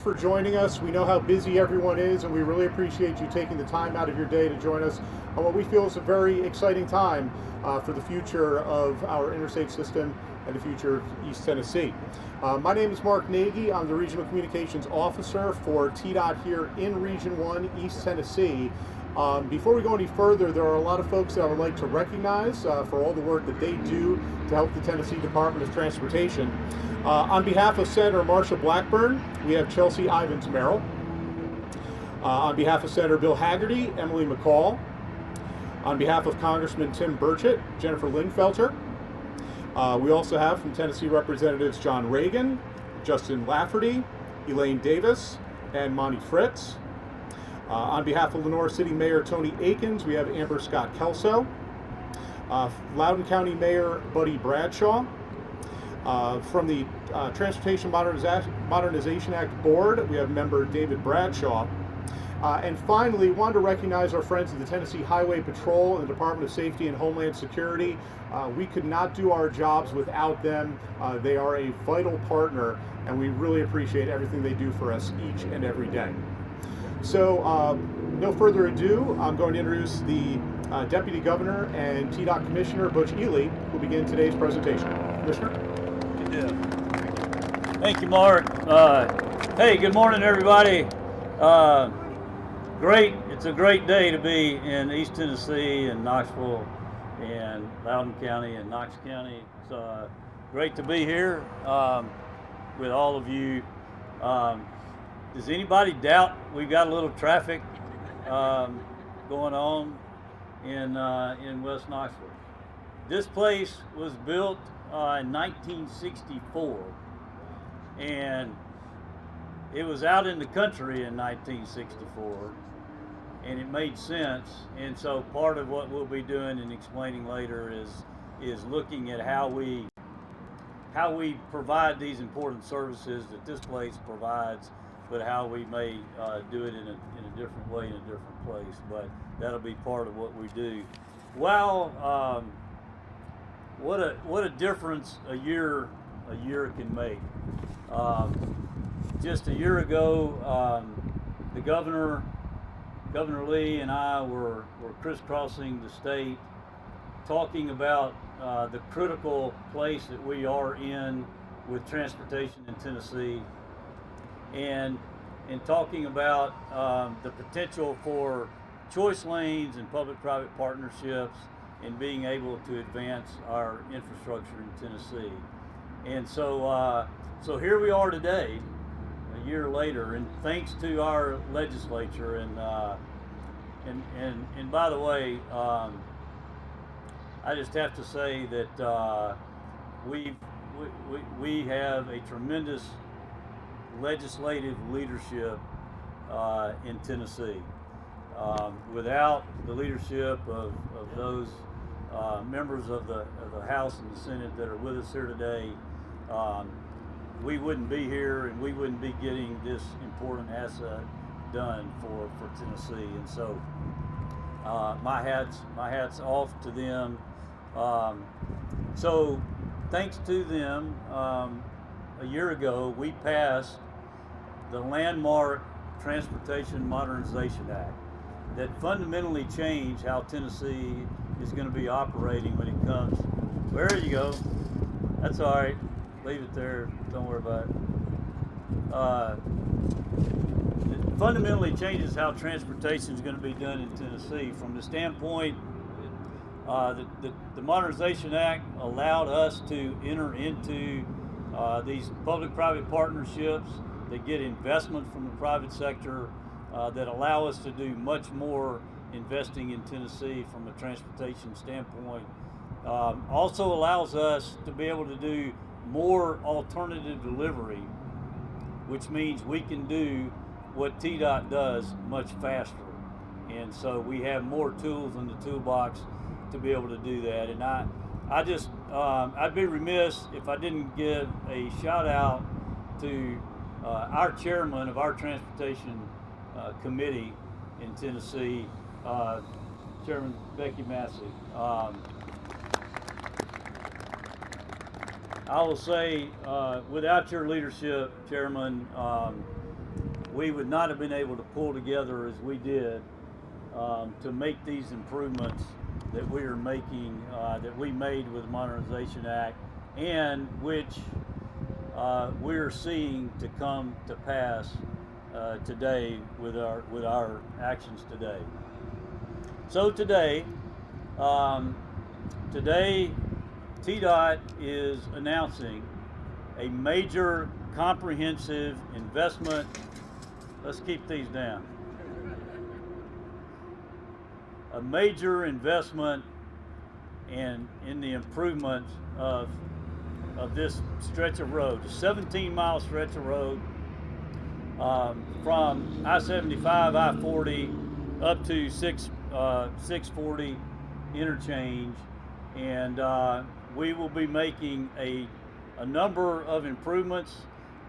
For joining us. We know how busy everyone is, and we really appreciate you taking the time out of your day to join us on what we feel is a very exciting time for the future of our interstate system and the future of East Tennessee. My name is Mark Nagy. I'm the Regional Communications Officer for TDOT here in Region 1, East Tennessee. Before we go any further, there are a lot of folks that I would like to recognize for all the work that they do to help the Tennessee Department of Transportation. On behalf of Senator Marsha Blackburn, we have Chelsea Ivins Merrill. On behalf of Senator Bill Hagerty, Emily McCall. On behalf of Congressman Tim Burchett, Jennifer Lingfelter. We also have from Tennessee Representatives John Reagan, Justin Lafferty, Elaine Davis, and Monty Fritz. On behalf of Lenore City Mayor Tony Akins, we have Amber Scott Kelso. Loudoun County Mayor Buddy Bradshaw. From the Transportation Modernization Act Board, we have member David Bradshaw. And finally, wanted to recognize our friends at the Tennessee Highway Patrol and the Department of Safety and Homeland Security. We could not do our jobs without them. They are a vital partner, and we really appreciate everything they do for us each and every day. So, no further ado, I'm going to introduce the Deputy Governor and TDOT Commissioner Butch Ely, who will begin today's presentation. Commissioner? Thank you, Mark. Hey, good morning, everybody. It's a great day to be in East Tennessee and Knoxville and Loudoun County and Knox County. It's great to be here with all of you. Does anybody doubt we've got a little traffic going on in West Knoxville? This place was built in 1964, and it was out in the country in 1964, and it made sense. And so part of what we'll be doing and explaining later is looking at how we provide these important services that this place provides, but how we may do it in a different way in a different place. But that'll be part of what we do. Well, what a difference a year can make. Just a year ago, the Governor Lee and I were crisscrossing the state, talking about the critical place that we are in with transportation in Tennessee, and talking about the potential for choice lanes and public-private partnerships and being able to advance our infrastructure in Tennessee. And so here we are today, a year later, and thanks to our legislature. And by the way, I just have to say that we have a tremendous legislative leadership in Tennessee. Without the leadership of those members of the House and the Senate that are with us here today, we wouldn't be here, and we wouldn't be getting this important asset done for Tennessee. And so my hat's off to them. So thanks to them, a year ago we passed the landmark Transportation Modernization Act that fundamentally changed how Tennessee is going to be operating when it comes. There you go. That's all right. Leave it there. Don't worry about it. It fundamentally changes how transportation is going to be done in Tennessee. From the standpoint, the Modernization Act allowed us to enter into these public-private partnerships that get investment from the private sector, that allow us to do much more investing in Tennessee from a transportation standpoint. Also allows us to be able to do more alternative delivery, which means we can do what TDOT does much faster. And so we have more tools in the toolbox to be able to do that. And I'd be remiss if I didn't give a shout out to our chairman of our transportation committee in Tennessee, Chairman Becky Massey. I will say, without your leadership, Chairman, we would not have been able to pull together as we did to make these improvements that we are making, that we made with the Modernization Act, and which we're seeing to come to pass today with our actions today. So today, TDOT is announcing a major comprehensive investment. Let's keep these down. A major investment in the improvement of this stretch of road, a 17-mile stretch of road from I-75, I-40 up to 640 interchange, and we will be making a number of improvements.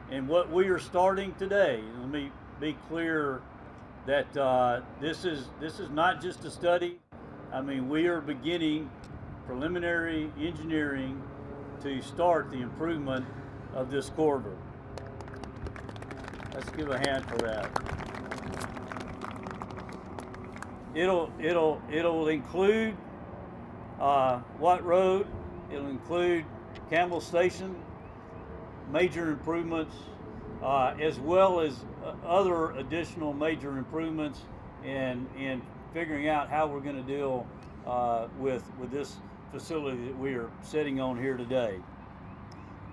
And what we are starting today, let me be clear that this is not just a study. I mean, we are beginning preliminary engineering to start the improvement of this corridor. Let's give a hand for that. It'll include Watt Road. It'll include Campbell Station, major improvements, as well as other additional major improvements, and figuring out how we're going to deal with this facility that we are sitting on here today.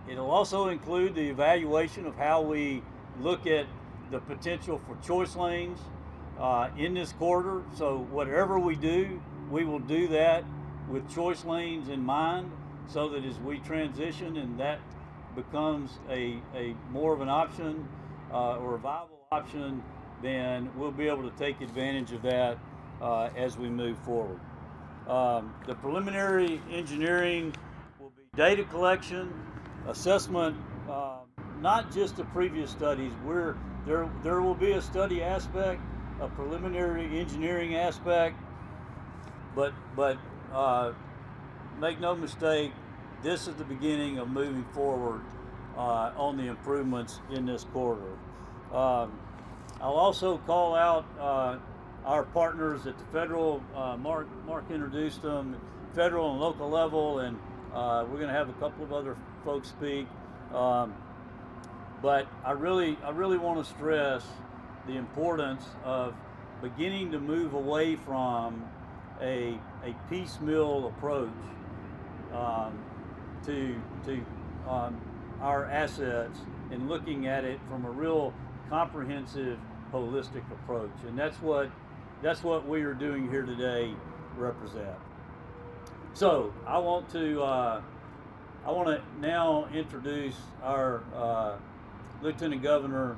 It'll also include the evaluation of how we look at the potential for choice lanes in this corridor. So whatever we do, we will do that with choice lanes in mind, so that as we transition and that becomes a more of an option or a viable option, then we'll be able to take advantage of that as we move forward. The preliminary engineering will be data collection, assessment, not just the previous studies. There will be a study aspect, a preliminary engineering aspect, but make no mistake, this is the beginning of moving forward on the improvements in this corridor. I'll also call out our partners at the federal, Mark introduced them, federal and local level, and we're going to have a couple of other folks speak. But I really want to stress the importance of beginning to move away from a piecemeal approach to our assets, and looking at it from a real comprehensive, holistic approach. And that's what we are doing here today represent. So I want to now introduce our Lieutenant Governor,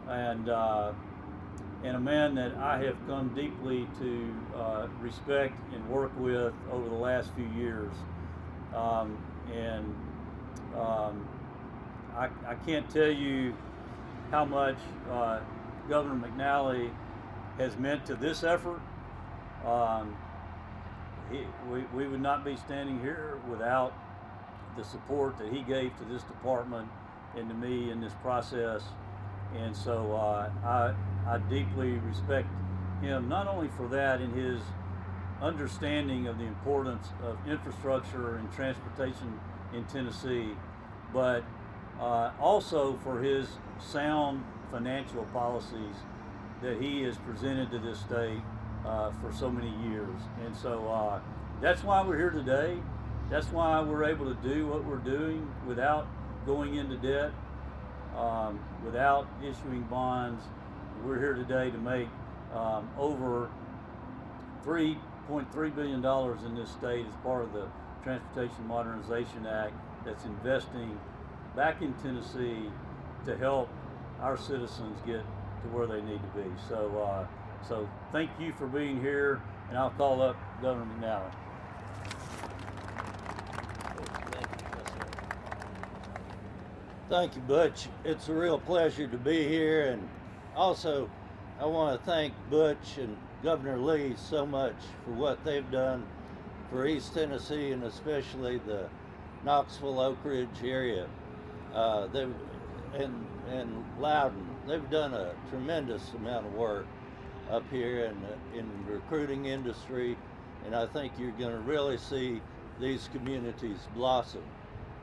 and a man that I have come deeply to respect and work with over the last few years. I can't tell you how much Governor McNally has meant to this effort. We would not be standing here without the support that he gave to this department and to me in this process. And so I deeply respect him, not only for that in his understanding of the importance of infrastructure and transportation in Tennessee, but also for his sound financial policies that he has presented to this state for so many years. And so that's why we're here today. That's why we're able to do what we're doing without going into debt, without issuing bonds. We're here today to make over $3.3 billion in this state as part of the Transportation Modernization Act, that's investing back in Tennessee to help our citizens get to where they need to be. So thank you for being here, and I'll call up Governor McNally. Thank you, Butch. It's a real pleasure to be here, and also I want to thank Butch and Governor Lee so much for what they've done for East Tennessee, and especially the Knoxville, Oak Ridge area, and Loudon. they've done a tremendous amount of work up here in the recruiting industry, and I think you're going to really see these communities blossom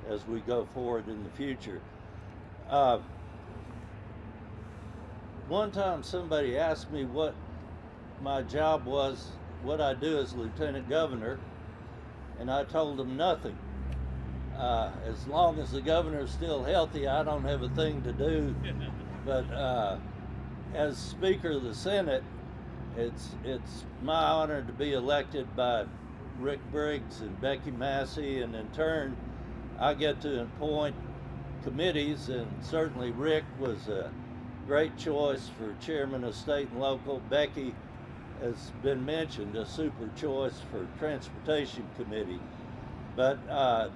as we go forward in the future. One time somebody asked me what my job was, what I do as lieutenant governor, and I told them nothing. As long as the governor's still healthy, I don't have a thing to do. But as Speaker of the Senate, it's my honor to be elected by Rick Briggs and Becky Massey, and in turn, I get to appoint committees, and certainly Rick was a great choice for chairman of state and local. Becky has been mentioned, a super choice for transportation committee. But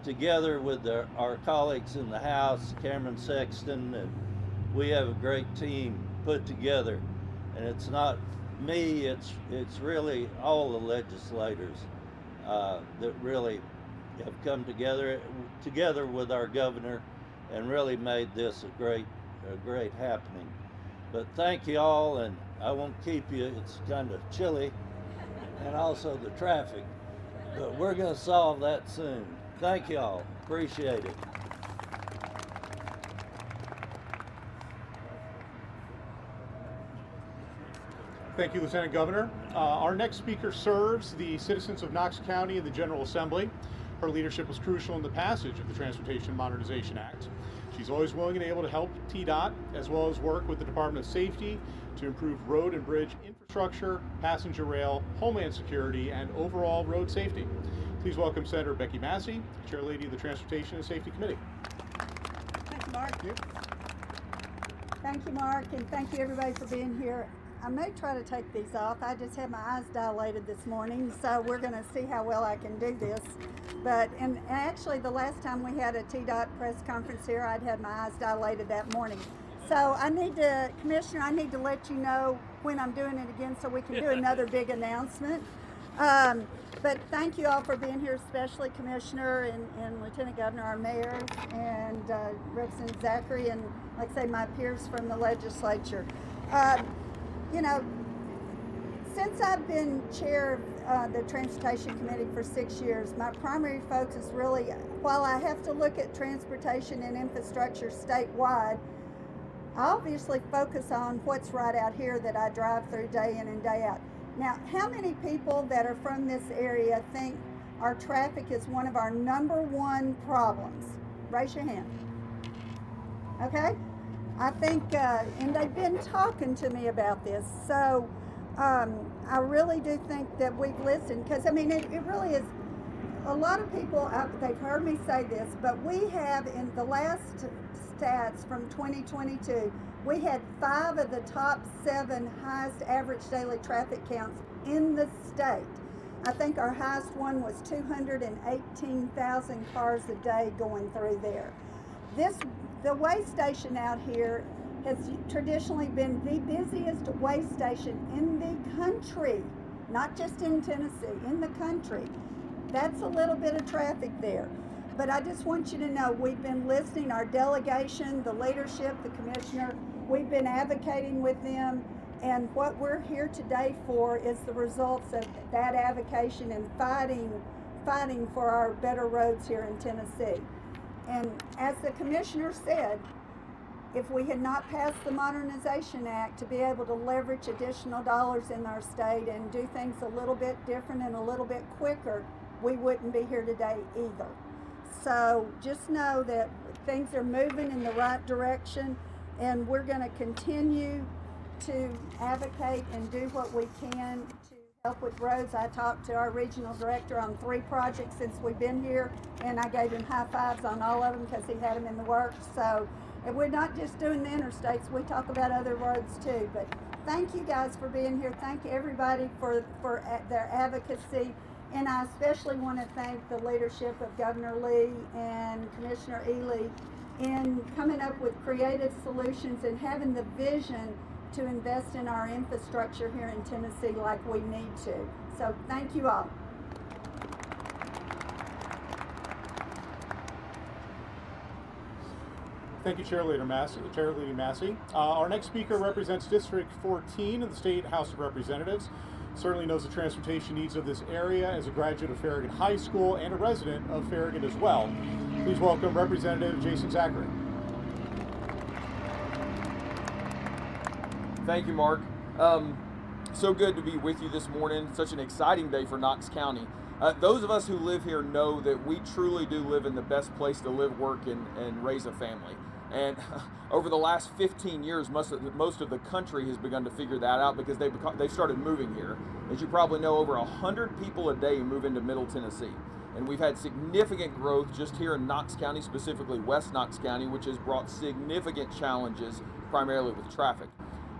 together with our colleagues in the House, Cameron Sexton, and we have a great team put together. And it's not me, it's really all the legislators that really have come together with our governor and really made this a great happening. But thank you all, and I won't keep you, it's kind of chilly, and also the traffic, but we're going to solve that soon. Thank you all, appreciate it. Thank you, Lieutenant Governor. Our next speaker serves the citizens of Knox County in the General Assembly. Her leadership was crucial in the passage of the Transportation Modernization Act. She's always willing and able to help TDOT, as well as work with the Department of Safety to improve road and bridge infrastructure, passenger rail, homeland security, and overall road safety. Please welcome Senator Becky Massey, Chair Lady of the Transportation and Safety Committee. Thank you, Mark. Thank you. Thank you, Mark, and thank you everybody for being here. I may try to take these off. I just had my eyes dilated this morning, so we're going to see how well I can do this. But and actually, the last time we had a TDOT press conference here, I'd had my eyes dilated that morning. So I need to, Commissioner, I need to let you know when I'm doing it again so we can do another big announcement. But thank you all for being here, especially Commissioner and Lieutenant Governor, our mayor, and Representative Zachary, and like I say, my peers from the legislature. You know, since I've been chair of the Transportation Committee for 6 years, my primary focus really, while I have to look at transportation and infrastructure statewide, I obviously focus on what's right out here that I drive through day in and day out. Now, how many people that are from this area think our traffic is one of our #1 problems? Raise your hand. Okay? I think, and they've been talking to me about this, so I really do think that we've listened, because I mean, it really is, a lot of people, they've heard me say this, but we have, in the last stats from 2022, we had 5 of the top 7 highest average daily traffic counts in the state. I think our highest one was 218,000 cars a day going through there. The way station out here has traditionally been the busiest way station in the country, not just in Tennessee, in the country. That's a little bit of traffic there. But I just want you to know, we've been listening, our delegation, the leadership, the commissioner, we've been advocating with them, and what we're here today for is the results of that advocation and fighting for our better roads here in Tennessee. And as the commissioner said, if we had not passed the Modernization Act to be able to leverage additional dollars in our state and do things a little bit different and a little bit quicker, we wouldn't be here today either. So just know that things are moving in the right direction, and we're going to continue to advocate and do what we can to help with roads. I talked to our regional director on 3 projects since we've been here, and I gave him high fives on all of them because he had them in the works. So, and we're not just doing the interstates, we talk about other roads too. But thank you guys for being here. Thank everybody for their advocacy. And I especially want to thank the leadership of Governor Lee and Commissioner Ely in coming up with creative solutions and having the vision to invest in our infrastructure here in Tennessee like we need to. So thank you all. Thank you, Chair Leader Massey. Our next speaker represents District 14 of the State House of Representatives. Certainly knows the transportation needs of this area as a graduate of Farragut High School and a resident of Farragut as well. Please welcome Representative Jason Zachary. Thank you, Mark. So good to be with you this morning. Such an exciting day for Knox County. Those of us who live here know that we truly do live in the best place to live, work, and raise a family. And over the last 15 years, most of the country has begun to figure that out because they started moving here. As you probably know, over 100 people a day move into Middle Tennessee. And we've had significant growth just here in Knox County, specifically West Knox County, which has brought significant challenges, primarily with traffic.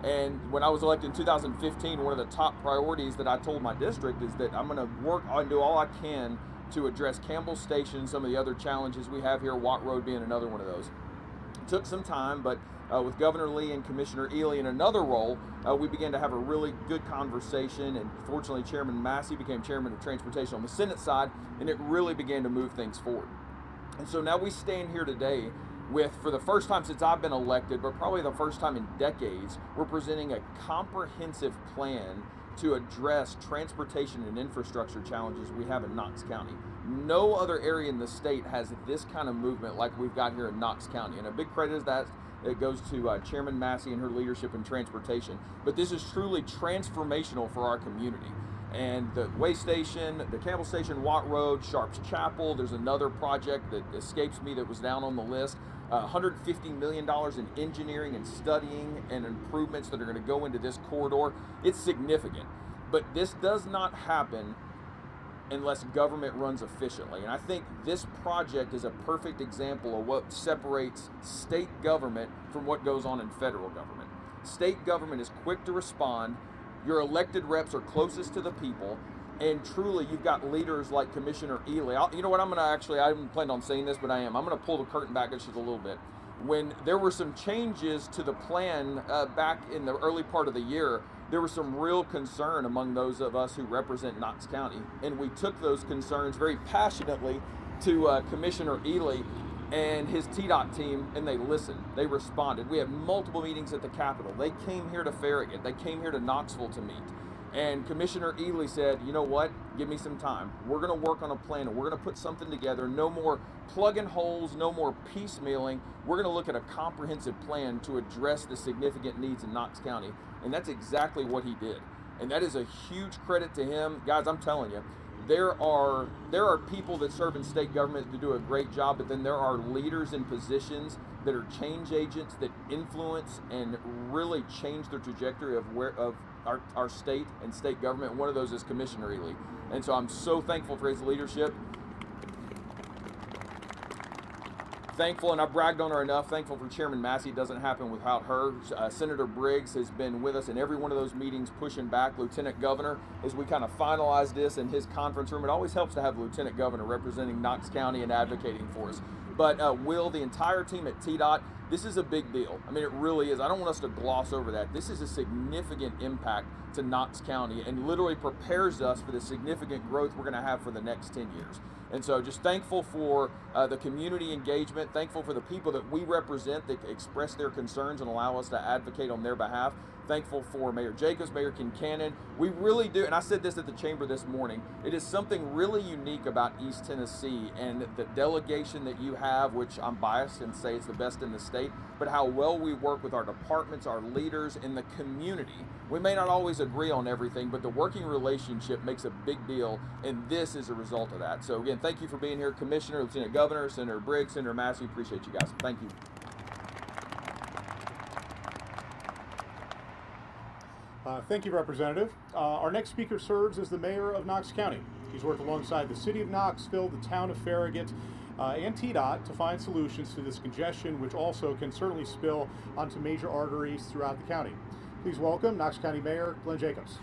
And when I was elected in 2015, one of the top priorities that I told my district is that I'm going to work on, do all I can to address Campbell Station, some of the other challenges we have here, Watt Road being another one of those. It took some time, but with Governor Lee and Commissioner Ely in another role, we began to have a really good conversation, and fortunately Chairman Massey became Chairman of Transportation on the Senate side, and it really began to move things forward. And so now we stand here today with, for the first time since I've been elected, but probably the first time in decades, we're presenting a comprehensive plan to address transportation and infrastructure challenges we have in Knox County. No other area in the state has this kind of movement like we've got here in Knox County, and a big credit is that it goes to Chairman Massey and her leadership in transportation. But this is truly transformational for our community. And the way station, the Campbell Station, Watt Road, Sharps Chapel, there's another project that escapes me that was down on the list. $150 million in engineering and studying and improvements that are going to go into this corridor. It's significant, but this does not happen unless government runs efficiently. And I think this project is a perfect example of what separates state government from what goes on in federal government. State government is quick to respond. Your elected reps are closest to the people. And truly, you've got leaders like Commissioner Ely. You know what, I didn't plan on saying this, but I am. I'm going to pull the curtain back just a little bit. When there were some changes to the plan back in the early part of the year, there was some real concern among those of us who represent Knox County. And we took those concerns very passionately to Commissioner Ely and his TDOT team, and they listened. They responded. We had multiple meetings at the Capitol. They came here to Farragut. They came here to Knoxville to meet. And Commissioner Ely said, you know what, give me some time. We're going to work on a plan, and we're going to put something together. No more plugging holes, no more piecemealing. We're going to look at a comprehensive plan to address the significant needs in Knox County. And that's exactly what he did. And that is a huge credit to him. Guys, I'm telling you, there are people that serve in state government that do a great job, but then there are leaders in positions that are change agents that influence and really change the trajectory of our state and state government. One of those is Commissioner Ely. And so I'm so thankful for his leadership. Thankful, and I bragged on her enough, thankful for Chairman Massey. It doesn't happen without her. Senator Briggs has been with us in every one of those meetings, pushing back. Lieutenant Governor, as we kind of finalize this in his conference room, it always helps to have the Lieutenant Governor representing Knox County and advocating for us. But Will, the entire team at TDOT, this is a big deal. I mean, it really is. I don't want us to gloss over that. This is a significant impact to Knox County and literally prepares us for the significant growth we're going to have for the next 10 years. And so just thankful for the community engagement, thankful for the people that we represent that express their concerns and allow us to advocate on their behalf. Thankful for Mayor Jacobs, Mayor Kincannon. We really do, and I said this at the chamber this morning, it is something really unique about East Tennessee and the delegation that you have, which I'm biased and say it's the best in the state, but how well we work with our departments, our leaders, and the community. We may not always agree on everything, but the working relationship makes a big deal, and this is a result of that. So again, thank you for being here, Commissioner, Lieutenant Governor, Senator Briggs, Senator Massey. Appreciate you guys. Thank you. Thank you, Representative. Our next speaker serves as the mayor of Knox County. He's worked alongside the city of Knoxville, the town of Farragut, and TDOT to find solutions to this congestion, which also can certainly spill onto major arteries throughout the county. Please welcome Knox County Mayor Glenn Jacobs.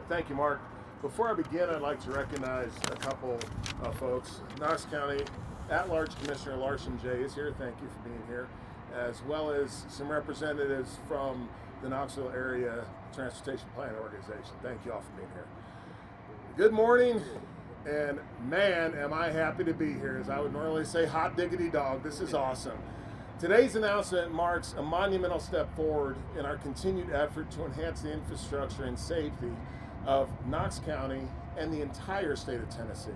Thank you, Mark. Before I begin, I'd like to recognize a couple of folks. Knox County At-Large Commissioner Larson J. is here. Thank you for being here, as well as some representatives from the Knoxville Area Transportation Planning Organization. Thank you all for being here. Good morning And man, am I happy to be here. As I would normally say, hot diggity dog, this is awesome. Today's announcement marks a monumental step forward in our continued effort to enhance the infrastructure and safety of Knox County and the entire state of Tennessee.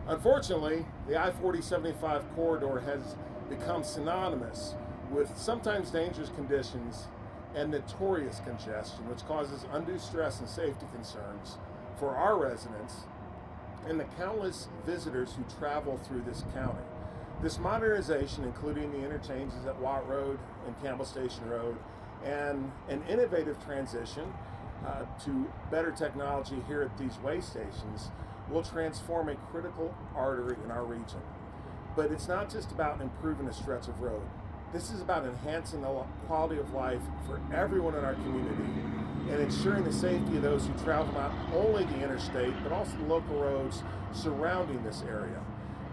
Unfortunately, the I-40-75 corridor has become synonymous with sometimes dangerous conditions and notorious congestion, which causes undue stress and safety concerns for our residents and the countless visitors who travel through this county. This modernization, including the interchanges at Watt Road and Campbell Station Road, and an innovative transition to better technology here at these way stations, will transform a critical artery in our region. But it's not just about improving a stretch of road. This is about enhancing the quality of life for everyone in our community and ensuring the safety of those who travel not only the interstate, but also the local roads surrounding this area.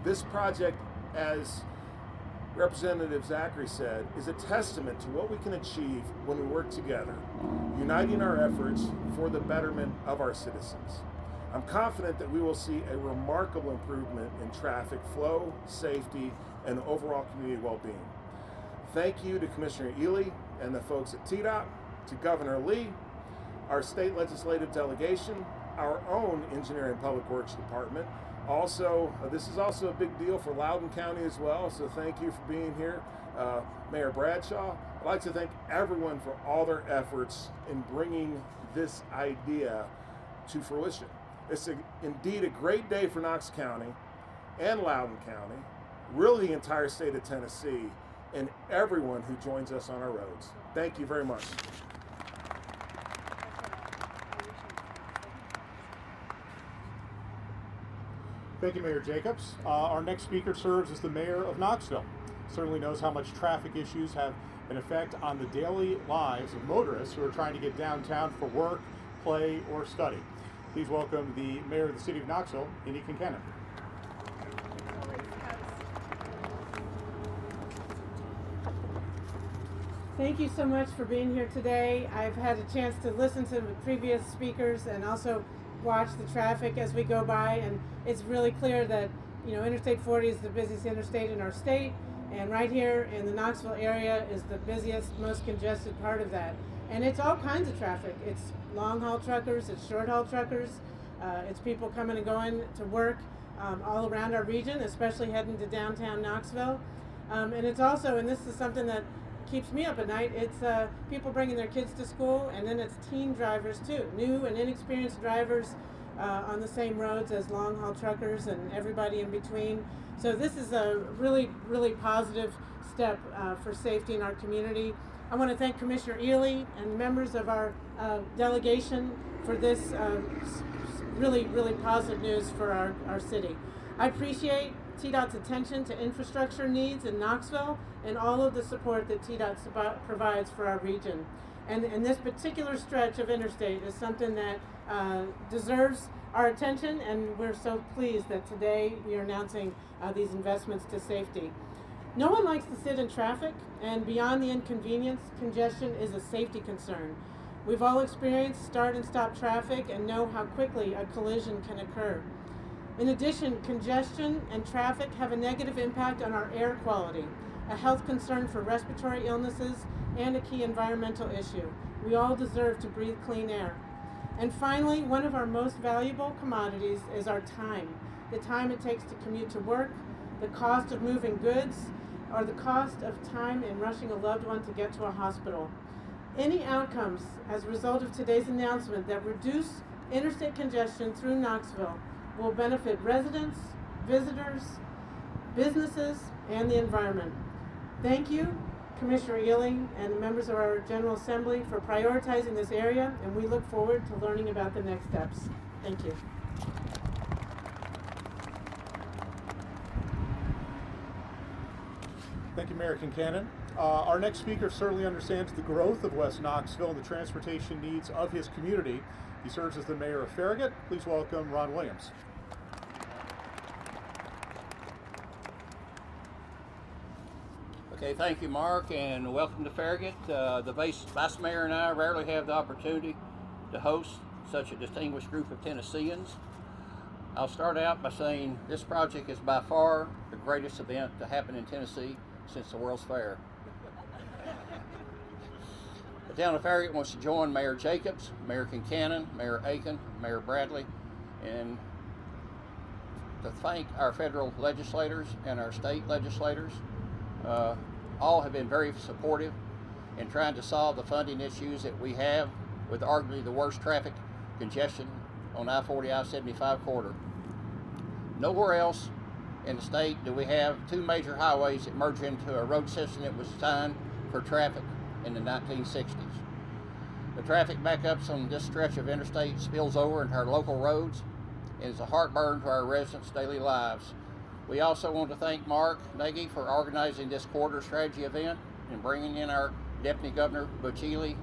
This project, as Representative Zachary said, is a testament to what we can achieve when we work together, uniting our efforts for the betterment of our citizens. I'm confident that we will see a remarkable improvement in traffic flow, safety, and overall community well-being. Thank you to Commissioner Ely and the folks at TDOT, to Governor Lee, our state legislative delegation, our own Engineering and Public Works Department. Also, this is also a big deal for Loudoun County as well, so thank you for being here. Mayor Bradshaw, I'd like to thank everyone for all their efforts in bringing this idea to fruition. It's indeed a great day for Knox County and Loudoun County, really the entire state of Tennessee, and everyone who joins us on our roads. Thank you very much. Thank you, Mayor Jacobs. Our next speaker serves as the mayor of Knoxville. Certainly knows how much traffic issues have an effect on the daily lives of motorists who are trying to get downtown for work, play, or study. Please welcome the mayor of the city of Knoxville, Indy Kincannon. Thank you so much for being here today. I've had a chance to listen to the previous speakers and also watch the traffic as we go by, and it's really clear that Interstate 40 is the busiest interstate in our state, and right here in the Knoxville area is the busiest, most congested part of that. And it's all kinds of traffic. It's long haul truckers, it's short haul truckers, it's people coming and going to work all around our region, especially heading to downtown Knoxville. And it's also, and this is something that keeps me up at night, it's people bringing their kids to school, and then it's teen drivers too, new and inexperienced drivers on the same roads as long haul truckers and everybody in between. So this is a really, really positive step for safety in our community. I want to thank Commissioner Ely and members of our delegation for this really, really positive news for our city. I appreciate TDOT's attention to infrastructure needs in Knoxville and all of the support that TDOT provides for our region. And this particular stretch of interstate is something that deserves our attention, and we're so pleased that today we are announcing these investments to safety. No one likes to sit in traffic, and beyond the inconvenience, congestion is a safety concern. We've all experienced start and stop traffic and know how quickly a collision can occur. In addition, congestion and traffic have a negative impact on our air quality, a health concern for respiratory illnesses, and a key environmental issue. We all deserve to breathe clean air. And finally, one of our most valuable commodities is our time. The time it takes to commute to work, the cost of moving goods, or the cost of time in rushing a loved one to get to a hospital. Any outcomes as a result of today's announcement that reduce interstate congestion through Knoxville will benefit residents, visitors, businesses, and the environment. Thank you, Commissioner Ely and the members of our General Assembly for prioritizing this area, and we look forward to learning about the next steps. Thank you. Thank you, Mayor Kincannon. Our next speaker certainly understands the growth of West Knoxville and the transportation needs of his community. He serves as the mayor of Farragut. Please welcome Ron Williams. Okay, thank you, Mark, and welcome to Farragut. The Vice Mayor and I rarely have the opportunity to host such a distinguished group of Tennesseans. I'll start out by saying this project is by far the greatest event to happen in Tennessee since the World's Fair. The town of Farragut wants to join Mayor Jacobs, Mayor Kincannon, Mayor Aiken, Mayor Bradley, and to thank our federal legislators and our state legislators. All have been very supportive in trying to solve the funding issues that we have with arguably the worst traffic congestion on I-40, I-75 corridor. Nowhere else in the state do we have two major highways that merge into a road system that was designed for traffic in the 1960s. The traffic backups on this stretch of interstate spills over into our local roads and is a heartburn to our residents' daily lives. We also want to thank Mark Nagy for organizing this corridor strategy event and bringing in our Deputy Governor Butch Ely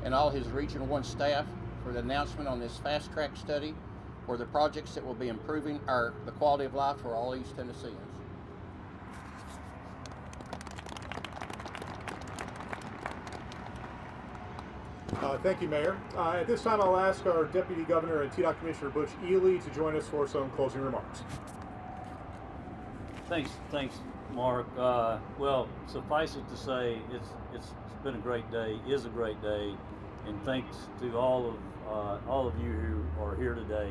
and all his Regional 1 staff for the announcement on this fast-track study for the projects that will be improving the quality of life for all East Tennesseans. Thank you, Mayor. At this time, I'll ask our Deputy Governor and TDOT Commissioner Butch Ely to join us for some closing remarks. Thanks, Mark. Well, suffice it to say, it's been a great day, is a great day, and thanks to all of you who are here today.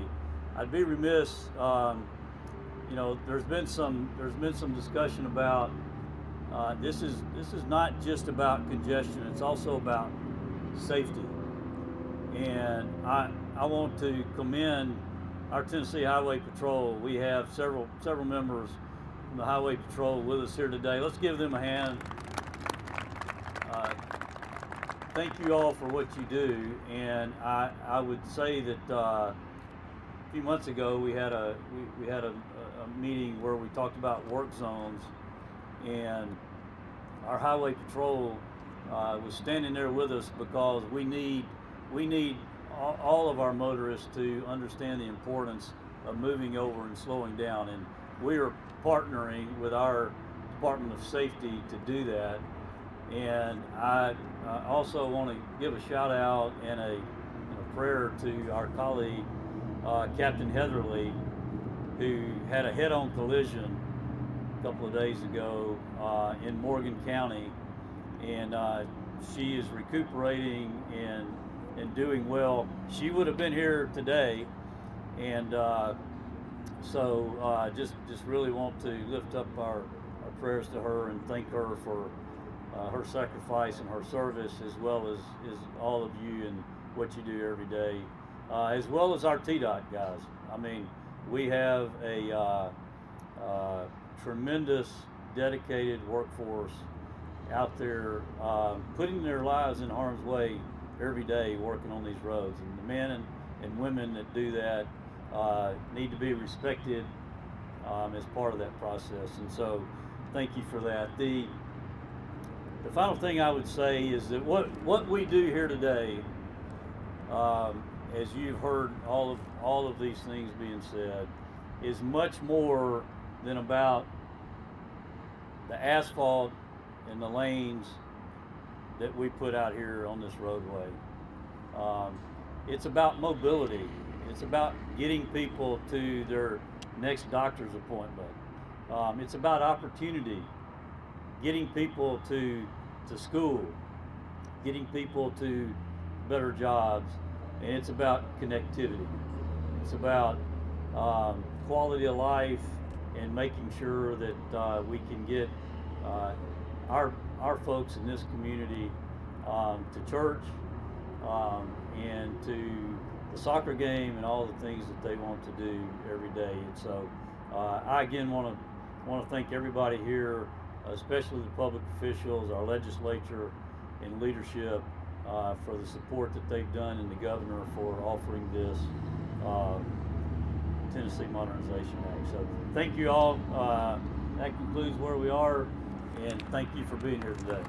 I'd be remiss, you know, there's been some discussion about this is not just about congestion; it's also about safety. And I want to commend our Tennessee Highway Patrol. We have several members from the Highway Patrol with us here today. Let's give them a hand. Thank you all for what you do. And I would say that a few months ago we had a meeting where we talked about work zones, and our Highway Patrol was standing there with us because we need all of our motorists to understand the importance of moving over and slowing down, and we are partnering with our Department of Safety to do that. And I also want to give a shout out and a prayer to our colleague Captain Heatherly, who had a head-on collision a couple of days ago in Morgan County, and she is recuperating and doing well. She would have been here today, and so just really want to lift up our prayers to her and thank her for her sacrifice and her service, as well as all of you and what you do every day, as well as our TDOT guys. I mean, we have a tremendous dedicated workforce out there putting their lives in harm's way every day working on these roads, and the men and women that do that need to be respected as part of that process. And so thank you for that. The final thing I would say is that what we do here today, as you've heard all of these things being said, is much more than about the asphalt and the lanes that we put out here on this roadway. It's about mobility. It's about getting people to their next doctor's appointment. It's about opportunity, getting people to school, getting people to better jobs, and it's about connectivity. It's about quality of life and making sure that we can get our folks in this community to church and to the soccer game and all the things that they want to do every day. And so I again want to thank everybody here, especially the public officials, our legislature and leadership, for the support that they've done, and the governor for offering this Tennessee Modernization Act. So thank you all. That concludes where we are, and thank you for being here today.